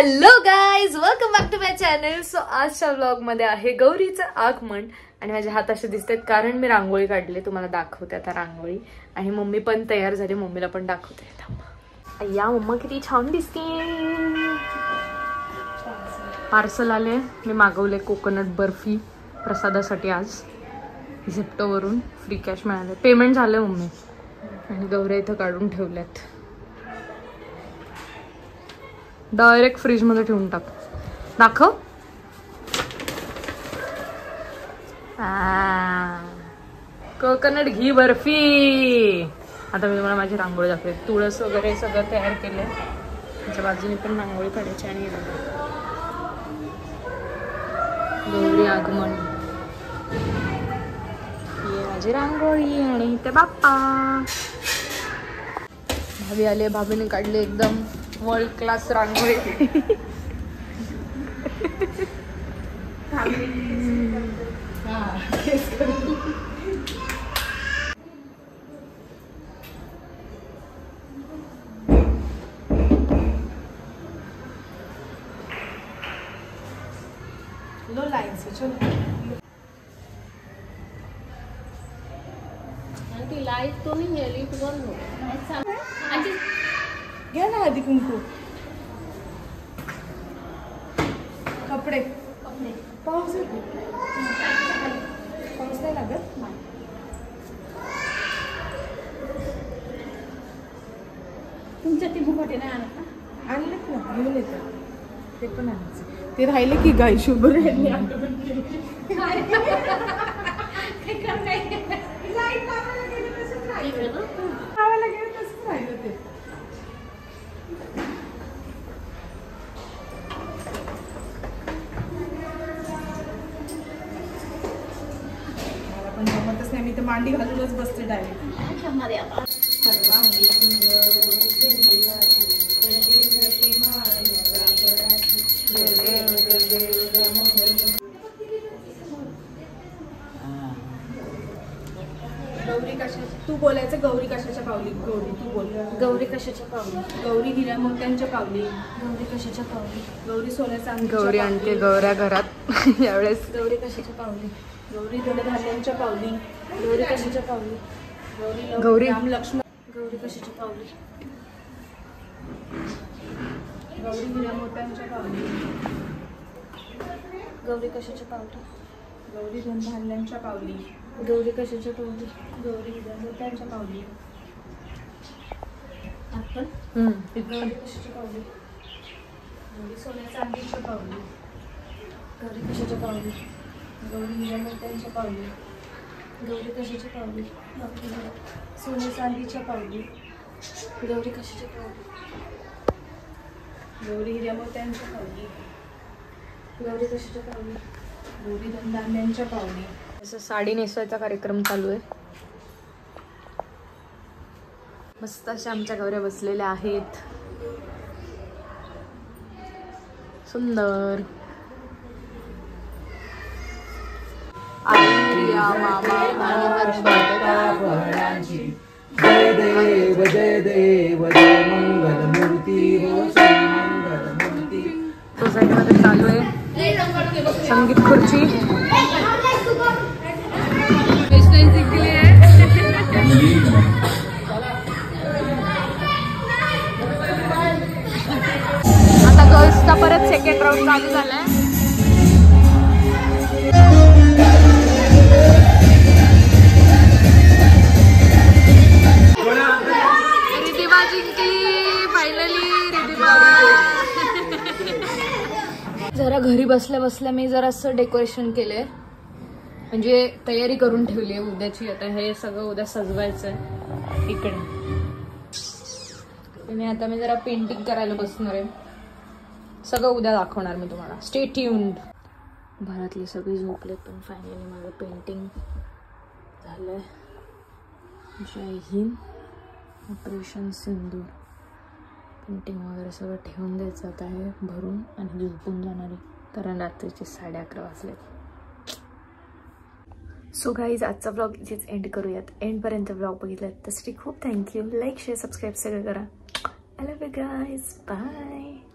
Hello guys, welcome back to my channel. So आजच्या vlog मध्ये आहे गौरीचं आगमन आणि माझे हात असे दिसतात कारण मी रांगोळी काढली. तुम्हाला दाखवते आता रांगोळी. आणि मम्मी पण तयार झाली, मम्मीला पण दाखवते. या मम्मा किती छान दिसते. पार्सल आले, मी मागवले कोकोनट बर्फी प्रसादासाठी. आज झेप्टोवरून फ्री कॅश मिळाले, पेमेंट झालं मम्मी. आणि गौऱ्या इथं काढून ठेवल्यात. डायरेक्ट फ्रीज मध्ये ठेवून टाक. दाखव. कोकोनट घी बर्फी. आता मी तुम्हाला माझी रांगोळी दाखवते. तुळस वगैरे सगळं तयार केलंय. त्याच्या बाजूने पण रांगोळी काढायची. आणि गौरी आगमन, ही माझी रांगोळी. आणि ते बाप्पा भाभी आले. भाभीने काढले एकदम वर्ल्ड क्लास रांगोळी. लो लाइन्स आंटी लाइट तो नहीं है, लाइट बंद हो. आंटी घ्या ना आधी कुंकू. कपडे पाऊस नाही लागत. तुमच्या ती मुखटे नाही आणत आणलेत ना, घेऊन येतात. ते पण आणायचे. ते राहिले की गाय शुभ राहिली. जमतच नाही, मी तर मांडी घालूनच बसते डायरेक्ट. गौरी कशा, तू बोलायचं. गौरी कशाच्या पावली. गौरी तू बोल. गौरी कशाच्या पावली. गौरी हिऱ्या मोत्यांच्या पावली. गौरी कशाच्या पावली. गौरी सोन्याचा अंगठी. गौरी आणते गौऱ्या घरात यावेळेस. गौरी कशाच्या पावली. गौरी धनधान्यांच्या पावली. गौरी कशाच्या पावली. गौरी राम लक्ष्मण. गौरी कशाच्या पावली. गौरी हिऱ्या मोत्यांच्या पावली. गौरी कशाच्या पावली. गौरी धनधान्यांच्या पावली. गौरी कशाच्या पावली. गौरी हिऱ्या मोत्यांच्या पावली. आपण गौरी कशाच्या पावली. गौरी सोन्याच्या अंगठीच्या पावली. गौरी कशाच्या पावली. गौरी हिऱ्या मोत्यांच्या पावली. गौरी कशाच्या पावली. सोने चांदीच्या पावली. गौरी कशाच्या पावली. गौरी हिऱ्या मोत्यांच्या पावली. गौरी कशाच्या पावली. गौरी धनधान्यांच्या पावली. असं साडी नेसवायचा कार्यक्रम चालू आहे. मस्त अशा आमच्या गौऱ्या बसलेल्या आहेत. सुंदर. आर्या मामा आणि हर्षवर्धन. जय देव जय देव जय मंगलमूर्ती हो श्री मंगलमूर्ती. सोसायटीमध्ये चालू आहे संगीत खुर्ची. आता गर्ल्सचा परत सेकंड राऊंड चालू झालाय. रिधिमा जिंकली फायनली. रिधिमा. जरा घरी बसल्या बसल्या मी जरा असं डेकोरेशन केलंय, म्हणजे तयारी करून ठेवली आहे उद्याची. आता हे सगळं उद्या सजवायचं आहे इकडे. आणि आता मी जरा पेंटिंग करायला बसणार आहे. सगळं उद्या दाखवणार मी तुम्हाला. Stay tuned. घरातले सगळे झोपलेत पण फायनली माझं पेंटिंग झालंय. जय हिंद. ऑपरेशन सिंदूर. पेंटिंग वगैरे सगळं ठेवून द्यायचं आता आहे भरून आणि झोपून जाणार आहे कारण रात्रीचे 11:30 वाजले. सो गाईज, आजचा व्लॉग इथेच एंड करूयात. एंडपर्यंत व्लॉग बघितलात त्यासाठी खूप थँक्यू. लाईक शेअर सबस्क्राईब सगळं करा. I love you guys. Bye.